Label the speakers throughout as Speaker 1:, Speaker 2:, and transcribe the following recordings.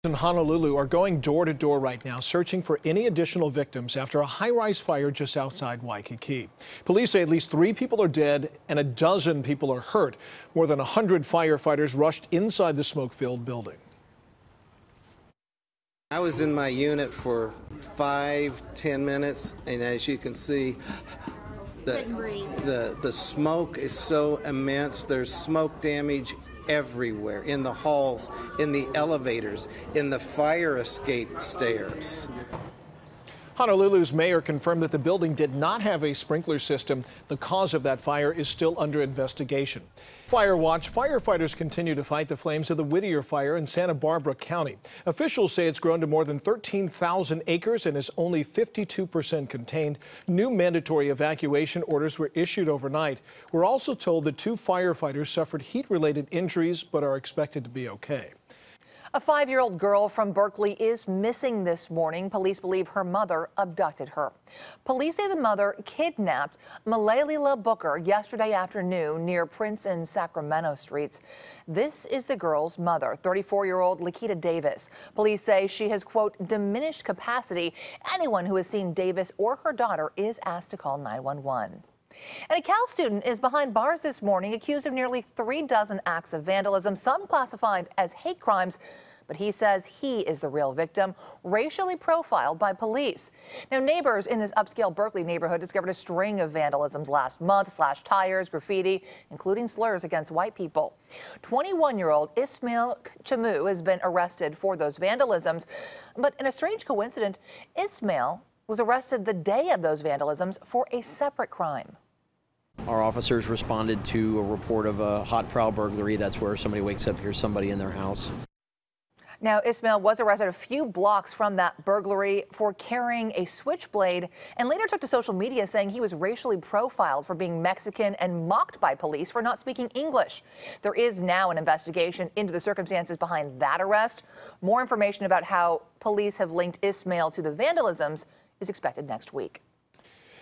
Speaker 1: In Honolulu are going door to door right now searching for any additional victims after a high-rise fire just outside Waikiki. Police say at least 3 people are dead and a dozen people are hurt. More than 100 firefighters rushed inside the smoke-filled building.
Speaker 2: I was in my unit for 5-10 minutes, and as you can see, the smoke is so immense. There's smoke damage everywhere, in the halls, in the elevators, in the fire escape stairs.
Speaker 1: Honolulu's mayor confirmed that the building did not have a sprinkler system. The cause of that fire is still under investigation. Fire watch, firefighters continue to fight the flames of the Whittier fire in Santa Barbara County. Officials say it's grown to more than 13,000 acres and is only 52% contained. New mandatory evacuation orders were issued overnight. We're also told that 2 firefighters suffered heat-related injuries but are expected to be okay.
Speaker 3: A 5-year-old girl from Berkeley is missing this morning. Police believe her mother abducted her. Police say the mother kidnapped Malalila Booker yesterday afternoon near Prince and Sacramento streets. This is the girl's mother, 34-year-old Lakita Davis. Police say she has, quote, diminished capacity. Anyone who has seen Davis or her daughter is asked to call 911. And a Cal student is behind bars this morning, accused of nearly 3 dozen acts of vandalism, some classified as hate crimes. But he says he is the real victim, racially profiled by police. Now, neighbors in this upscale Berkeley neighborhood discovered a string of vandalisms last month, slashed tires, graffiti, including slurs against white people. 21-year-old Ismail Chamu has been arrested for those vandalisms. But in a strange coincidence, Ismail was arrested the day of those vandalisms for a separate crime.
Speaker 4: Our officers responded to a report of a hot prowl burglary. That's where somebody wakes up, hears somebody in their house.
Speaker 3: Now, Ismail was arrested a few blocks from that burglary for carrying a switchblade and later took to social media saying he was racially profiled for being Mexican and mocked by police for not speaking English. There is now an investigation into the circumstances behind that arrest. More information about how police have linked Ismail to the vandalisms is expected next week.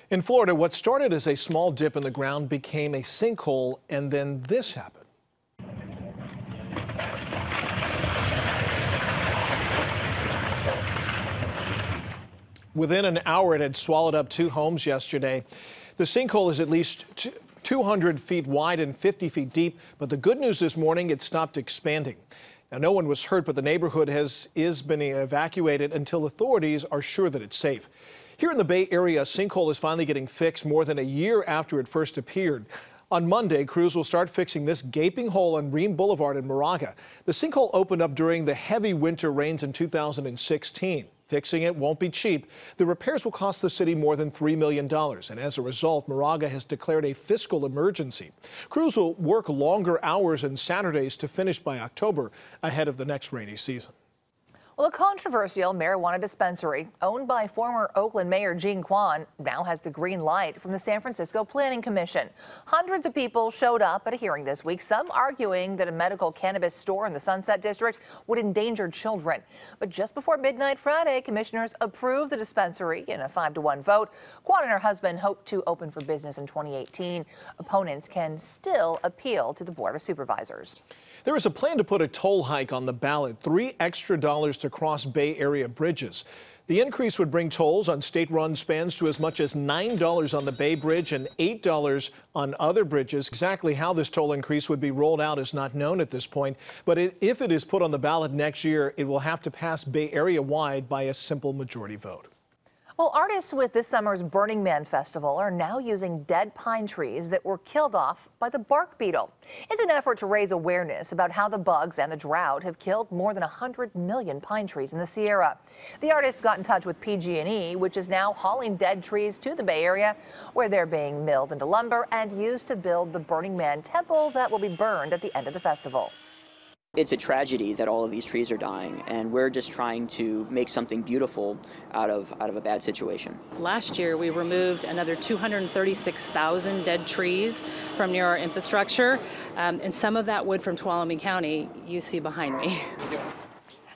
Speaker 1: In Florida, what started as a small dip in the ground became a sinkhole, and then this happened. Within an hour, it had swallowed up 2 homes yesterday. The sinkhole is at least 200 feet wide and 50 feet deep, but the good news this morning, it stopped expanding. Now, no one was hurt, but the neighborhood is been evacuated until authorities are sure that it's safe. Here in the Bay Area, a sinkhole is finally getting fixed more than a year after it first appeared. On Monday, crews will start fixing this gaping hole on Ream Boulevard in Moraga. The sinkhole opened up during the heavy winter rains in 2016. Fixing it won't be cheap. The repairs will cost the city more than $3 million, and as a result, Moraga has declared a fiscal emergency. Crews will work longer hours and Saturdays to finish by October, ahead of the next rainy season.
Speaker 3: Well, a controversial marijuana dispensary owned by former Oakland Mayor Jean Quan now has the green light from the San Francisco Planning Commission. Hundreds of people showed up at a hearing this week, some arguing that a medical cannabis store in the Sunset District would endanger children. But just before midnight Friday, commissioners approved the dispensary in a 5-to-1 vote. Quan and her husband hope to open for business in 2018. Opponents can still appeal to the Board of Supervisors.
Speaker 1: There is a plan to put a toll hike on the ballot, $3 extra to cross Bay Area bridges. The increase would bring tolls on state-run spans to as much as $9 on the Bay Bridge and $8 on other bridges. Exactly how this toll increase would be rolled out is not known at this point, but if it is put on the ballot next year, it will have to pass Bay Area-wide by a simple majority vote.
Speaker 3: Well, artists with this summer's Burning Man Festival are now using dead pine trees that were killed off by the bark beetle. It's an effort to raise awareness about how the bugs and the drought have killed more than 100 million pine trees in the Sierra. The artists got in touch with PG&E, which is now hauling dead trees to the Bay Area, where they're being milled into lumber and used to build the Burning Man temple that will be burned at the end of the festival.
Speaker 5: It's a tragedy that all of these trees are dying, and we're just trying to make something beautiful out of a bad situation.
Speaker 6: Last year, we removed another 236,000 dead trees from near our infrastructure, and some of that wood from Tuolumne County you see behind me.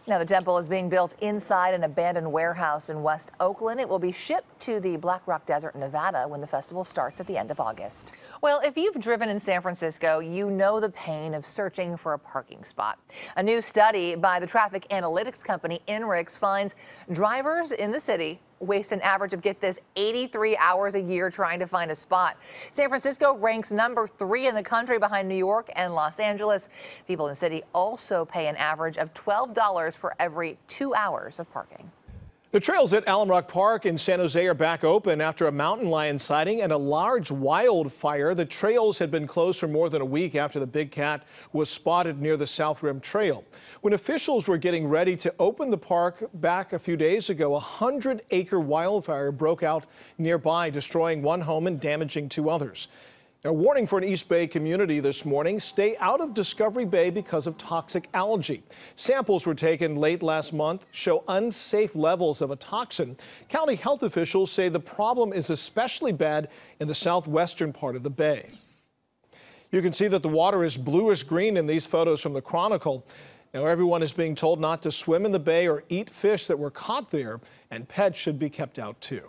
Speaker 3: Now, the temple is being built inside an abandoned warehouse in West Oakland. It will be shipped to the Black Rock Desert, Nevada, when the festival starts at the end of August. Well, if you've driven in San Francisco, you know the pain of searching for a parking spot. A new study by the traffic analytics company INRIX finds drivers in the city waste an average of, get this, 83 hours a year trying to find a spot. San Francisco ranks number 3 in the country behind New York and Los Angeles. People in the city also pay an average of $12 for every 2 hours of parking.
Speaker 1: The trails at Alum Rock Park in San Jose are back open after a mountain lion sighting and a large wildfire. The trails had been closed for more than a week after the big cat was spotted near the South Rim Trail. When officials were getting ready to open the park back a few days ago, a 100-acre wildfire broke out nearby, destroying one home and damaging 2 others. A warning for an East Bay community this morning: stay out of Discovery Bay because of toxic algae. Samples were taken late last month show unsafe levels of a toxin. County health officials say the problem is especially bad in the southwestern part of the bay. You can see that the water is bluish green in these photos from the Chronicle. Now, everyone is being told not to swim in the bay or eat fish that were caught there, and pets should be kept out too.